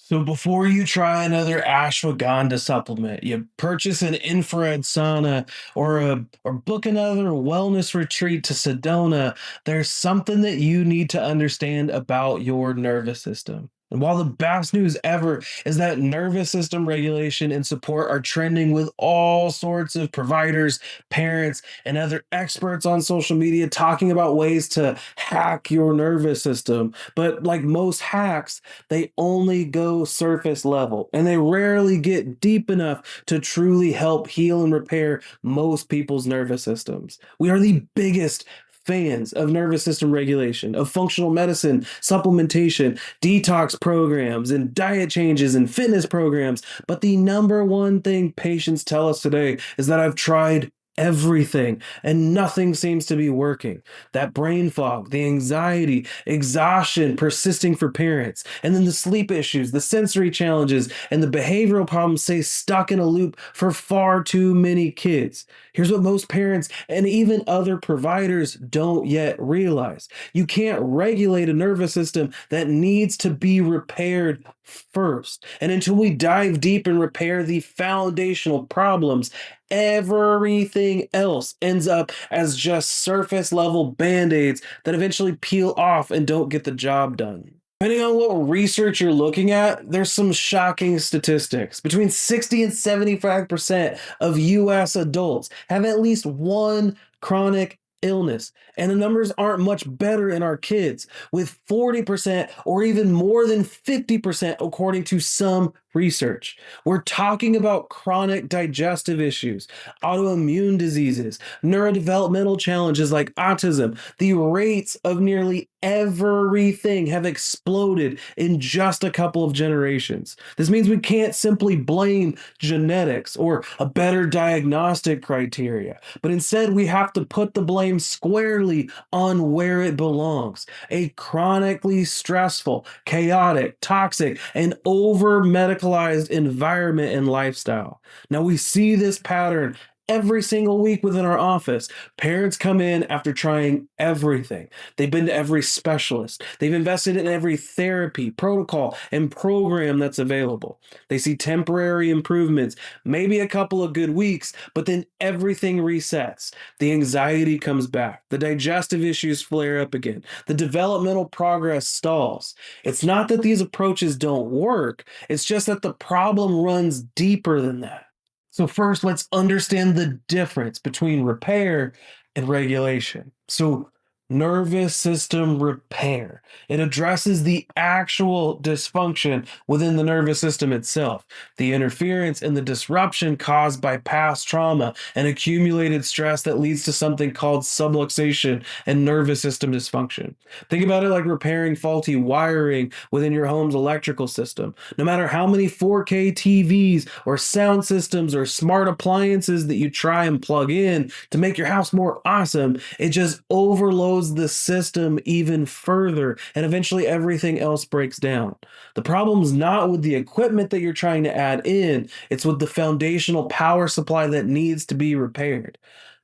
So before you try another ashwagandha supplement, you purchase an infrared sauna or book another wellness retreat to Sedona, there's something that you need to understand about your nervous system. And while the best news ever is that nervous system regulation and support are trending with all sorts of providers, parents, and other experts on social media talking about ways to hack your nervous system. But like most hacks, they only go surface level and they rarely get deep enough to truly help heal and repair most people's nervous systems. We are the biggest fans of nervous system regulation, of functional medicine, supplementation, detox programs, and diet changes and fitness programs. But the number one thing patients tell us today is that I've tried everything and nothing seems to be working. That brain fog, the anxiety, exhaustion persisting for parents, and then the sleep issues, the sensory challenges, and the behavioral problems stay stuck in a loop for far too many kids. Here's what most parents and even other providers don't yet realize. You can't regulate a nervous system that needs to be repaired first. And until we dive deep and repair the foundational problems, everything else ends up as just surface level band-aids that eventually peel off and don't get the job done. Depending on what research you're looking at, there's some shocking statistics. Between 60 and 75% of US adults have at least one chronic illness. And the numbers aren't much better in our kids, with 40% or even more than 50%, according to some research. We're talking about chronic digestive issues, autoimmune diseases, neurodevelopmental challenges like autism. The rates of nearly everything have exploded in just a couple of generations. This means we can't simply blame genetics or a better diagnostic criteria, but instead we have to put the blame squarely on where it belongs: a chronically stressful, chaotic, toxic, and over medicalized environment and lifestyle. Now we see this pattern every single week within our office. Parents come in after trying everything. They've been to every specialist. They've invested in every therapy, protocol, and program that's available. They see temporary improvements, maybe a couple of good weeks, but then everything resets. The anxiety comes back. The digestive issues flare up again. The developmental progress stalls. It's not that these approaches don't work, it's just that the problem runs deeper than that. So first, let's understand the difference between repair and regulation. So nervous system repair. It addresses the actual dysfunction within the nervous system itself, the interference and the disruption caused by past trauma and accumulated stress that leads to something called subluxation and nervous system dysfunction. Think about it like repairing faulty wiring within your home's electrical system. No matter how many 4K TVs or sound systems or smart appliances that you try and plug in to make your house more awesome, it just overloads the system even further, and eventually everything else breaks down. The problem's not with the equipment that you're trying to add in, it's with the foundational power supply that needs to be repaired.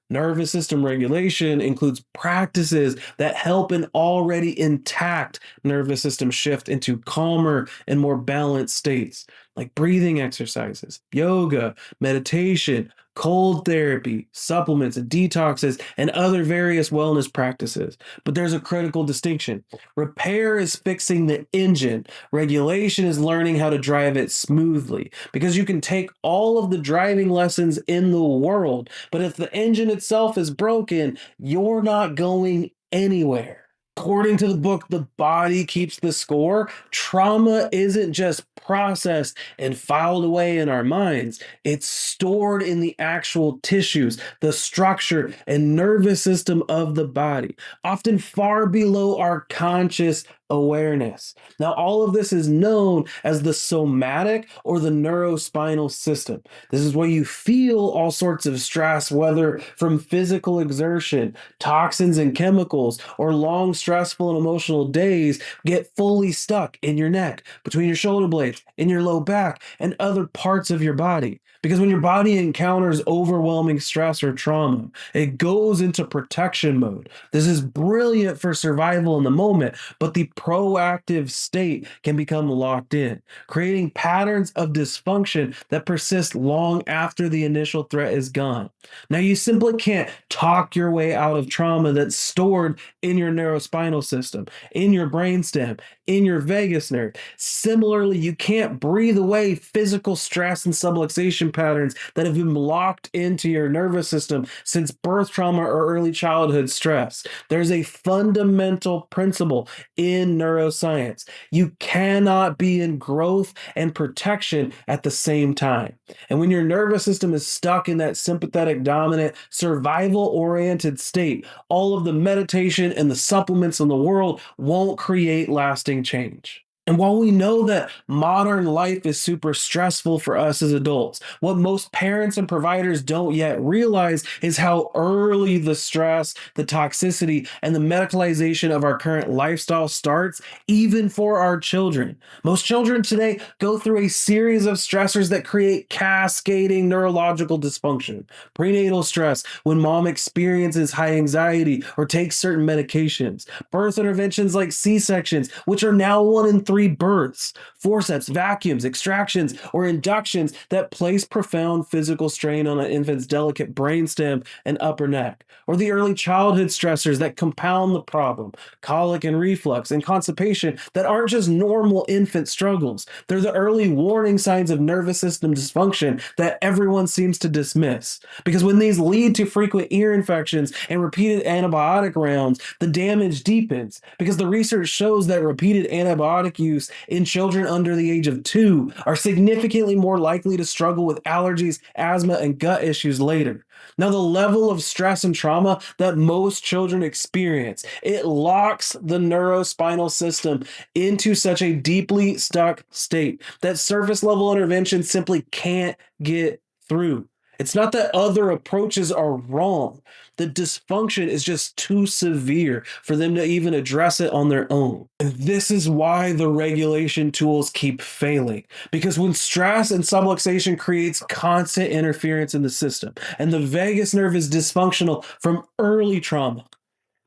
Nervous system regulation includes practices that help an already intact nervous system shift into calmer and more balanced states, like breathing exercises, yoga, meditation, cold therapy, supplements and detoxes, and other various wellness practices. But there's a critical distinction. Repair is fixing the engine, regulation is learning how to drive it smoothly, because you can take all of the driving lessons in the world, but if the engine itself is broken, you're not going anywhere. According to the book, The Body Keeps the Score, trauma isn't just processed and filed away in our minds. It's stored in the actual tissues, the structure, and nervous system of the body, often far below our conscious awareness. Now, all of this is known as the somatic or the neurospinal system. This is where you feel all sorts of stress, whether from physical exertion, toxins and chemicals, or long, stressful, and emotional days get fully stuck in your neck, between your shoulder blades, in your low back, and other parts of your body. Because when your body encounters overwhelming stress or trauma, it goes into protection mode. This is brilliant for survival in the moment, but the proactive state can become locked in, creating patterns of dysfunction that persist long after the initial threat is gone. Now, you simply can't talk your way out of trauma that's stored in your neurospinal system, in your brainstem, in your vagus nerve. Similarly, you can't breathe away physical stress and subluxation patterns that have been locked into your nervous system since birth trauma or early childhood stress. There's a fundamental principle in neuroscience. You cannot be in growth and protection at the same time. And when your nervous system is stuck in that sympathetic dominant, survival oriented state, all of the meditation and the supplements in the world won't create lasting change. And while we know that modern life is super stressful for us as adults, what most parents and providers don't yet realize is how early the stress, the toxicity, and the medicalization of our current lifestyle starts, even for our children. Most children today go through a series of stressors that create cascading neurological dysfunction. Prenatal stress, when mom experiences high anxiety or takes certain medications. Birth interventions like C-sections, which are now 1 in 3 births, forceps, vacuums, extractions, or inductions that place profound physical strain on an infant's delicate brainstem and upper neck, or the early childhood stressors that compound the problem, colic and reflux and constipation that aren't just normal infant struggles. They're the early warning signs of nervous system dysfunction that everyone seems to dismiss. Because when these lead to frequent ear infections and repeated antibiotic rounds, the damage deepens because the research shows that repeated antibiotic use in children under the age of 2 are significantly more likely to struggle with allergies, asthma, and gut issues later. Now, the level of stress and trauma that most children experience, it locks the neurospinal system into such a deeply stuck state that surface level intervention simply can't get through. It's not that other approaches are wrong. The dysfunction is just too severe for them to even address it on their own. And this is why the regulation tools keep failing. Because when stress and subluxation creates constant interference in the system, and the vagus nerve is dysfunctional from early trauma,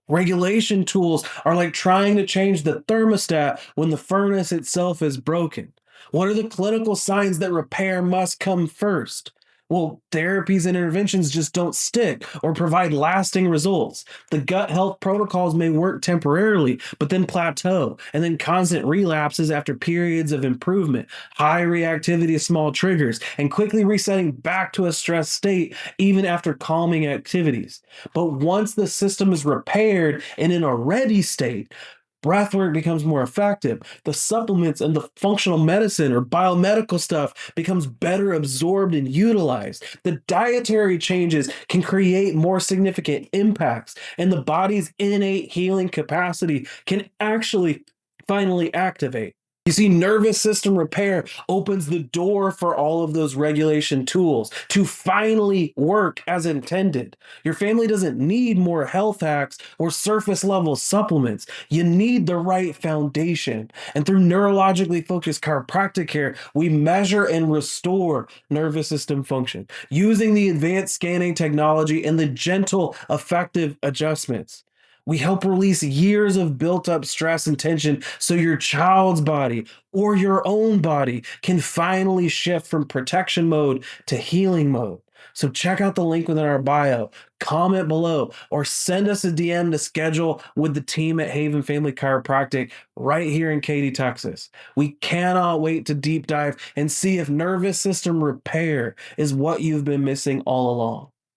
regulation tools are like trying to change the thermostat when the furnace itself is broken. What are the clinical signs that repair must come first? Well, therapies and interventions just don't stick or provide lasting results. The gut health protocols may work temporarily, but then plateau, and then constant relapses after periods of improvement, high reactivity to small triggers, and quickly resetting back to a stressed state even after calming activities. But once the system is repaired and in a ready state, breathwork becomes more effective. The supplements and the functional medicine or biomedical stuff becomes better absorbed and utilized. The dietary changes can create more significant impacts, and the body's innate healing capacity can actually finally activate. You see, nervous system repair opens the door for all of those regulation tools to finally work as intended. Your family doesn't need more health hacks or surface level supplements. You need the right foundation. And through neurologically focused chiropractic care, we measure and restore nervous system function using the advanced scanning technology and the gentle, effective adjustments. We help release years of built up stress and tension so your child's body or your own body can finally shift from protection mode to healing mode. So check out the link within our bio, comment below, or send us a DM to schedule with the team at Haven Family Chiropractic right here in Katy, Texas. We cannot wait to deep dive and see if nervous system repair is what you've been missing all along.